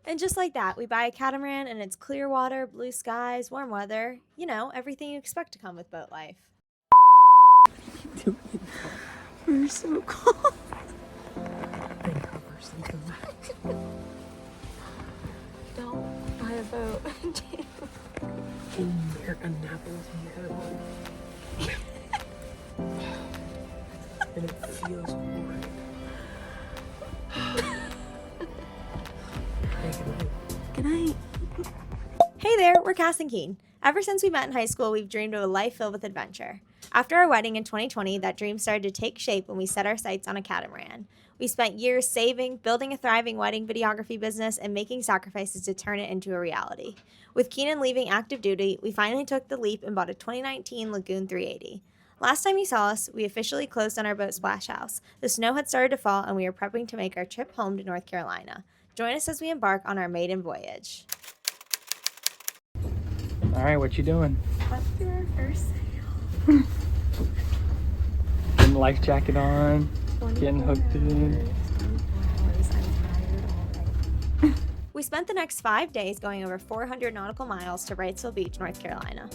And just like that, we buy a catamaran and it's clear water, blue skies, warm weather. You know, everything you expect to come with boat life. We're so cold. Don't buy a boat. American apples and it feels horrid. Good night. Hey there, we're Cass and Keen. Ever since we met in high school, we've dreamed of a life filled with adventure. After our wedding in 2020, that dream started to take shape when we set our sights on a catamaran. We spent years saving, building a thriving wedding videography business, and making sacrifices to turn it into a reality. With Keenan leaving active duty, we finally took the leap and bought a 2019 Lagoon 380. Last time you saw us, we officially closed on our boat splash house. The snow had started to fall, and we were prepping to make our trip home to North Carolina. Join us as we embark on our maiden voyage. All right, what you doing? Up to our first sail. Getting the life jacket on, getting hooked in. We spent the next 5 days going over 400 nautical miles to Wrightsville Beach, North Carolina.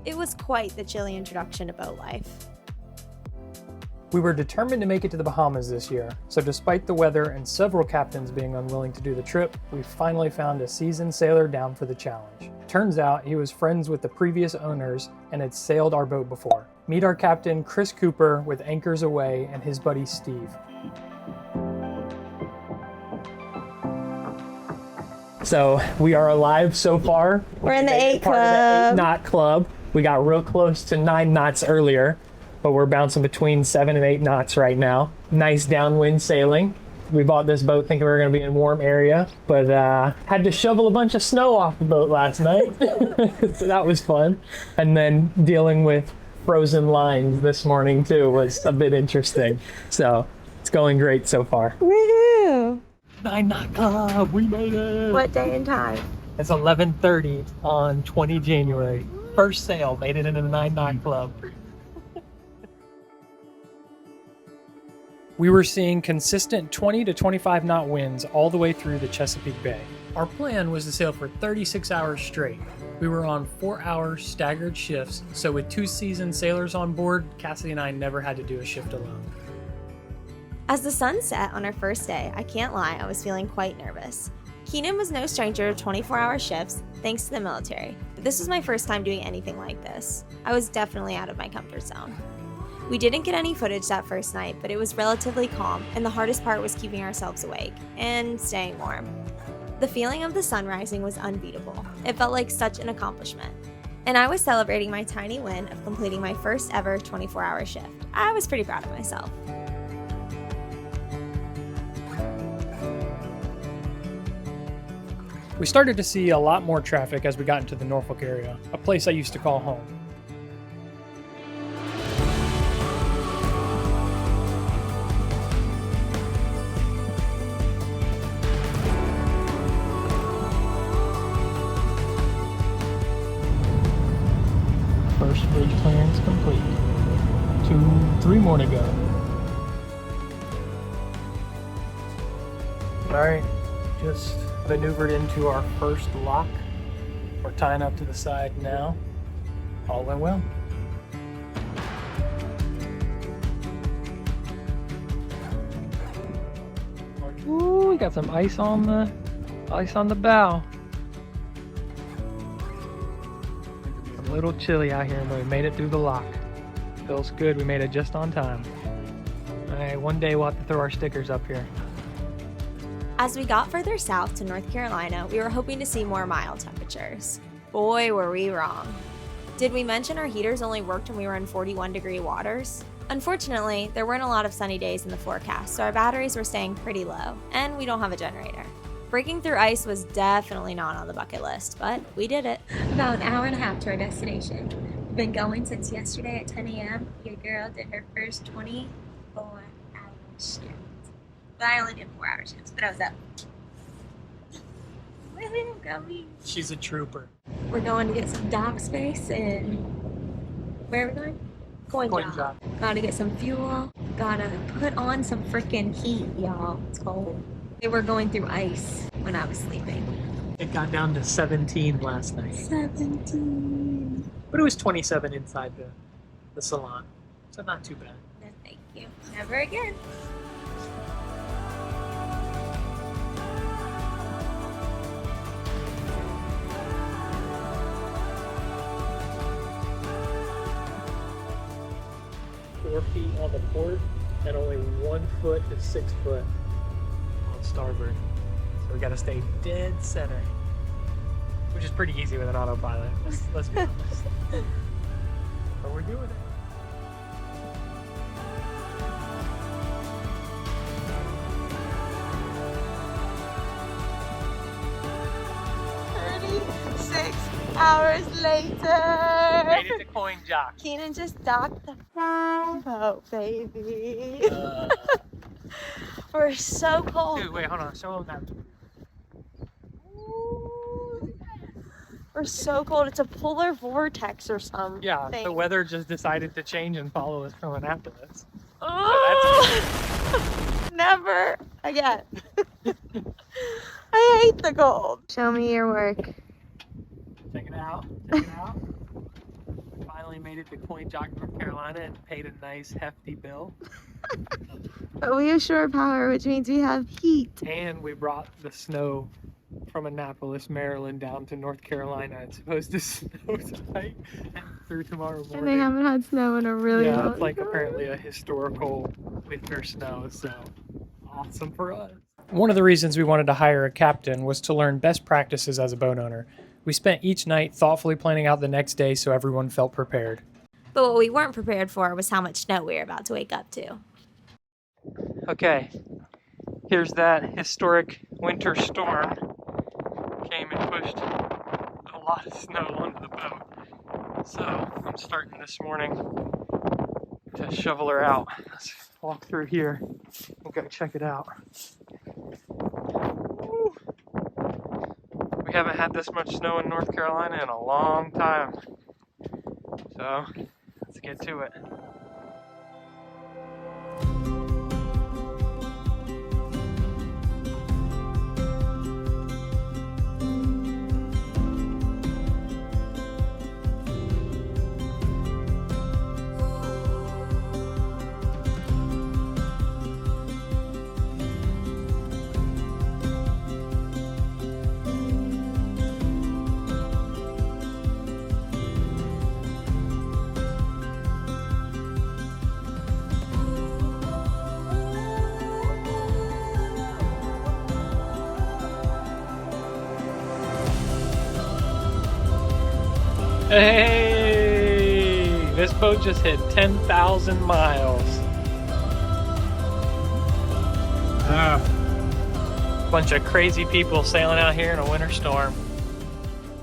It was quite the chilly introduction to boat life. We were determined to make it to the Bahamas this year, so despite the weather and several captains being unwilling to do the trip, we finally found a seasoned sailor down for the challenge. Turns out he was friends with the previous owners and had sailed our boat before. Meet our captain, Chris Cooper, with anchors away, and his buddy Steve. So we are alive so far. We're in the 8 Part of the 8 club. knot club. We got real close to 9 knots earlier, but we're bouncing between 7 and 8 knots right now. Nice downwind sailing. We bought this boat thinking we were going to be in a warm area, but had to shovel a bunch of snow off the boat last night. So that was fun. And then dealing with frozen lines this morning too was a bit interesting. So it's going great so far. Woohoo! 9 knot club, we made it. What day and time? It's 11:30 on 20 January. First sail, made it into the 9 knot club. We were seeing consistent 20 to 25 knot winds all the way through the Chesapeake Bay. Our plan was to sail for 36 hours straight. We were on 4-hour staggered shifts, so with 2 seasoned sailors on board, Cassidy and I never had to do a shift alone. As the sun set on our first day, I can't lie, I was feeling quite nervous. Keenan was no stranger to 24-hour shifts, thanks to the military, but this was my first time doing anything like this. I was definitely out of my comfort zone. We didn't get any footage that first night, but it was relatively calm, and the hardest part was keeping ourselves awake and staying warm. The feeling of the sun rising was unbeatable. It felt like such an accomplishment. And I was celebrating my tiny win of completing my first ever 24-hour shift. I was pretty proud of myself. We started to see a lot more traffic as we got into the Norfolk area, a place I used to call home. First bridge clearance complete. 3 more to go. Alright, just maneuvered into our first lock. We're tying up to the side now. All went well. Ooh, we got some ice on the bow. A little chilly out here, but we made it through the lock. Feels good, we made it just on time. Alright, one day we'll have to throw our stickers up here. As we got further south to North Carolina, we were hoping to see more mild temperatures. Boy, were we wrong. Did we mention our heaters only worked when we were in 41-degree waters? Unfortunately, there weren't a lot of sunny days in the forecast, so our batteries were staying pretty low, and we don't have a generator. Breaking through ice was definitely not on the bucket list, but we did it. About an hour and a half to our destination. We've been going since yesterday at 10 a.m. Your girl did her first 24-hour shift. But I only did 4-hour shifts, but I was up. Woohoo, going. She's a trooper. We're going to get some dock space and where are we going? Coinjock. Gotta get some fuel. Gotta put on some freaking heat, y'all. It's cold. They were going through ice when I was sleeping. It got down to 17 last night. 17. But it was 27 inside the salon. So not too bad. No, thank you. Never again. Four feet on the port and only 1 foot to 6 foot on starboard. So we got to stay dead center, which is pretty easy with an autopilot. Let's be honest. But we're doing it. Hours later. Made it to Coinjock. Keenan just docked the boat, baby. We're so cold. Dude, wait, hold on. Show them that. We're so cold. It's a polar vortex or something. Yeah, the weather just decided to change and follow us from after this. Oh, never again. I hate the cold. Show me your work. Check it out. Check it out. We finally made it to Coinjock, North Carolina, and paid a nice hefty bill. But we have shore power, which means we have heat. And we brought the snow from Annapolis, Maryland, down to North Carolina. It's supposed to snow tonight and through tomorrow morning. And they haven't had snow in a really long time. It's like apparently a historical winter snow, so awesome for us. One of the reasons we wanted to hire a captain was to learn best practices as a boat owner. We spent each night thoughtfully planning out the next day so everyone felt prepared. But what we weren't prepared for was how much snow we were about to wake up to. Okay, here's that historic winter storm. Came and pushed a lot of snow onto the boat. So I'm starting this morning to shovel her out. Let's walk through here and go check it out. Woo. We haven't had this much snow in North Carolina in a long time. So let's get to it. Hey! This boat just hit 10,000 miles. Bunch of crazy people sailing out here in a winter storm.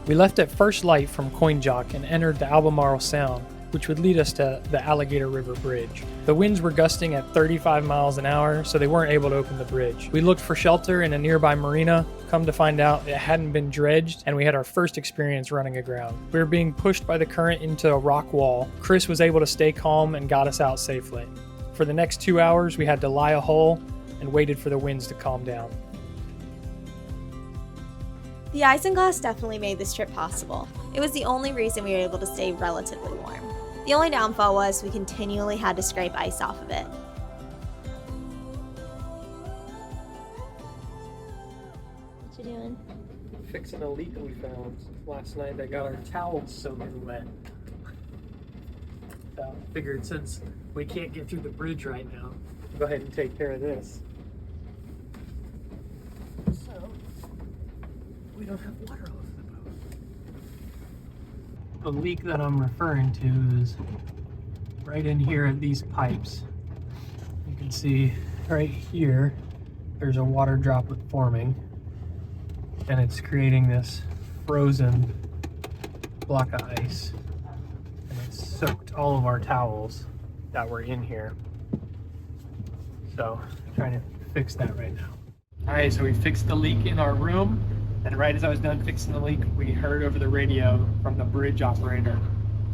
We left at first light from Coinjock and entered the Albemarle Sound, which would lead us to the Alligator River Bridge. The winds were gusting at 35 miles an hour, so they weren't able to open the bridge. We looked for shelter in a nearby marina. Come to find out, it hadn't been dredged, and we had our first experience running aground. We were being pushed by the current into a rock wall. Chris was able to stay calm and got us out safely. For the next 2 hours, we had to lie a hole and waited for the winds to calm down. The isinglass definitely made this trip possible. It was the only reason we were able to stay relatively warm. The only downfall was we continually had to scrape ice off of it. What you doing? Fixing a leak we found last night that got our towels soaking wet. So I figured since we can't get through the bridge right now, we'll go ahead and take care of this. So we don't have water all over the boat. The leak that I'm referring to is right in here at these pipes. You can see right here, there's a water droplet forming, and it's creating this frozen block of ice. And it's soaked all of our towels that were in here. So I'm trying to fix that right now. All right, so we fixed the leak in our room. And right as I was done fixing the leak, we heard over the radio from the bridge operator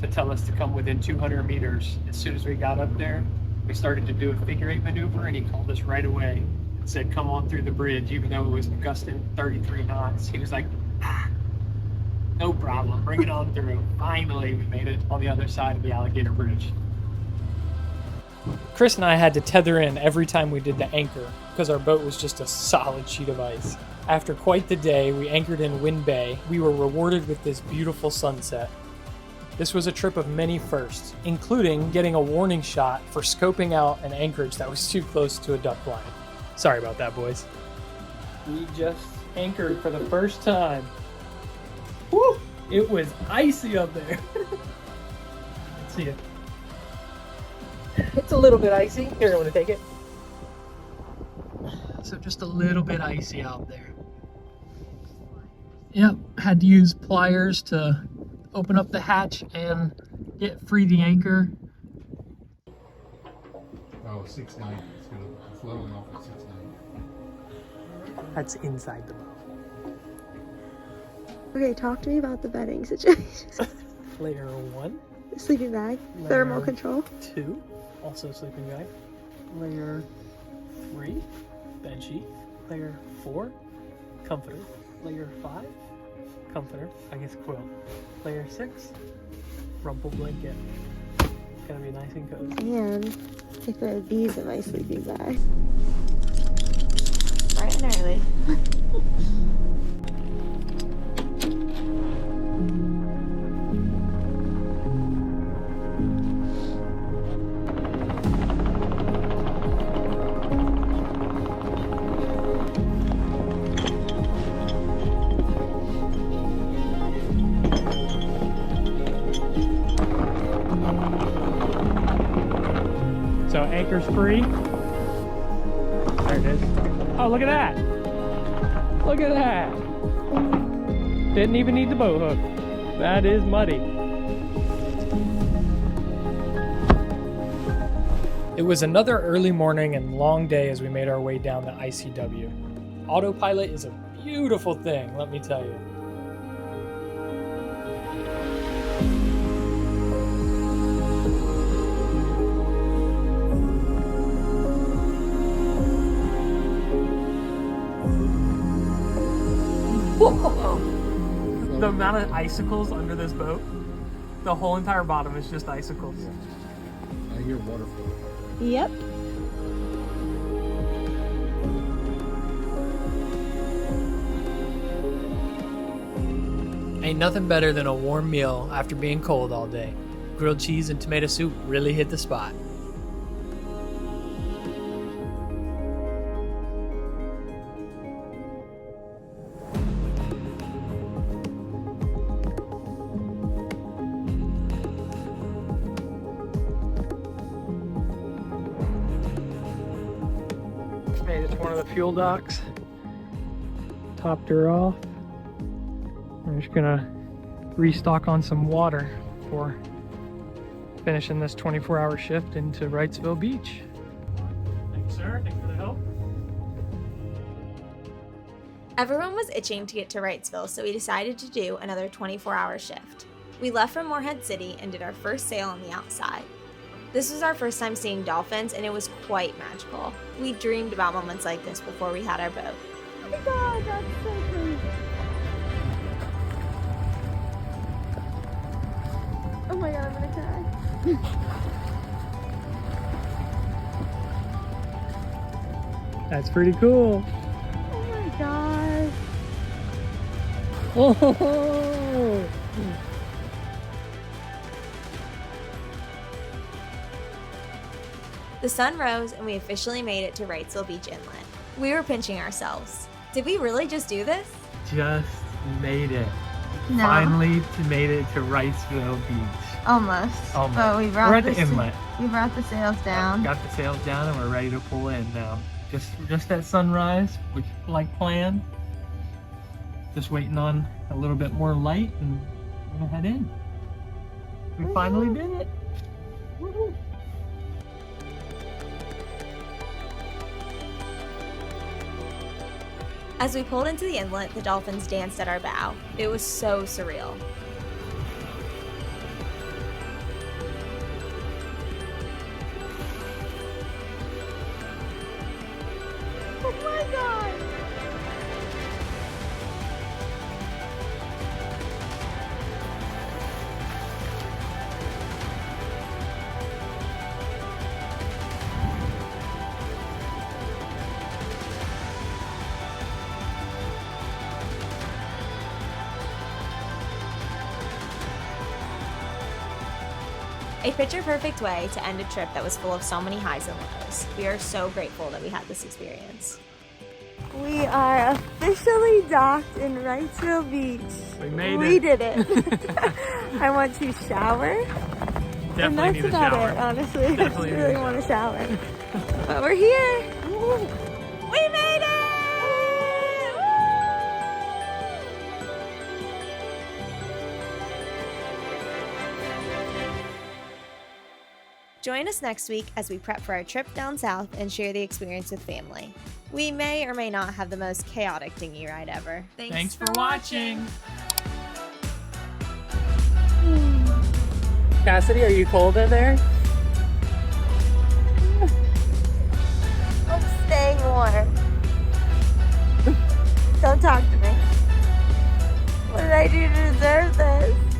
to tell us to come within 200 meters. As soon as we got up there, we started to do a figure 8 maneuver, and he called us right away. and said, come on through the bridge, even though it was gusting 33 knots. He was like, no problem, bring it on through. Finally, we made it on the other side of the Alligator Bridge. Chris and I had to tether in every time we did the anchor because our boat was just a solid sheet of ice. After quite the day, we anchored in Wind Bay. We were rewarded with this beautiful sunset. This was a trip of many firsts, including getting a warning shot for scoping out an anchorage that was too close to a duck blind. Sorry about that, boys. We just anchored for the first time. Woo! It was icy up there. Let's see it. It's a little bit icy. Here, I want to take it. So just a little bit icy out there. Yep, had to use pliers to open up the hatch and get free the anchor. Oh, 690. It's leveling off at 690. That's inside the boat. Okay, talk to me about the bedding situation. Layer 1. Sleeping bag, Layer thermal control. 2, also sleeping bag. Layer 3, bed sheet. Layer 4, comforter. Layer 5, comforter, I guess quilt. Layer 6, rumple blanket. Gonna be nice and cozy. And I throw these in my sleeping bag. Bright and early. So anchor's free. There it is. Oh, look at that. Look at that. Didn't even need the boat hook. That is muddy. It was another early morning and long day as we made our way down the ICW. Autopilot is a beautiful thing, let me tell you. The amount of icicles under this boat, the whole entire bottom is just icicles. Yeah. I hear waterfall. Yep. Ain't nothing better than a warm meal after being cold all day. Grilled cheese and tomato soup really hit the spot. Made it to one of the fuel docks. Topped her off. I'm just gonna restock on some water before finishing this 24-hour shift into Wrightsville Beach. Thank you, sir. Thank you for the help. Everyone was itching to get to Wrightsville, so we decided to do another 24-hour shift. We left from Morehead City and did our first sail on the outside. This was our first time seeing dolphins, and it was quite magical. We dreamed about moments like this before we had our boat. Oh my god, that's so crazy. Oh my god, I'm gonna cry. That's pretty cool. Oh my god. Oh! The sun rose, and we officially made it to Wrightsville Beach Inlet. We were pinching ourselves. Did we really just do this? Just made it. No. Finally made it to Wrightsville Beach. Almost. Almost. But we We're brought at the inlet. We brought the sails down. Got the sails down and we're ready to pull in now. Just at sunrise, which like planned. Just waiting on a little bit more light and we're gonna head in. We finally did it. Woohoo. As we pulled into the inlet, the dolphins danced at our bow. It was so surreal. A picture-perfect way to end a trip that was full of so many highs and lows. We are so grateful that we had this experience. We are officially docked in Wrightsville Beach. We did it. I want to shower. Definitely And that's need a about shower. it, honestly. Definitely I need really a want to shower. But we're here. We made it! Join us next week as we prep for our trip down south and share the experience with family. We may or may not have the most chaotic dinghy ride ever. Thanks for watching. Cassidy, are you cold in there? I'm staying warm. Don't talk to me. What did I do to deserve this?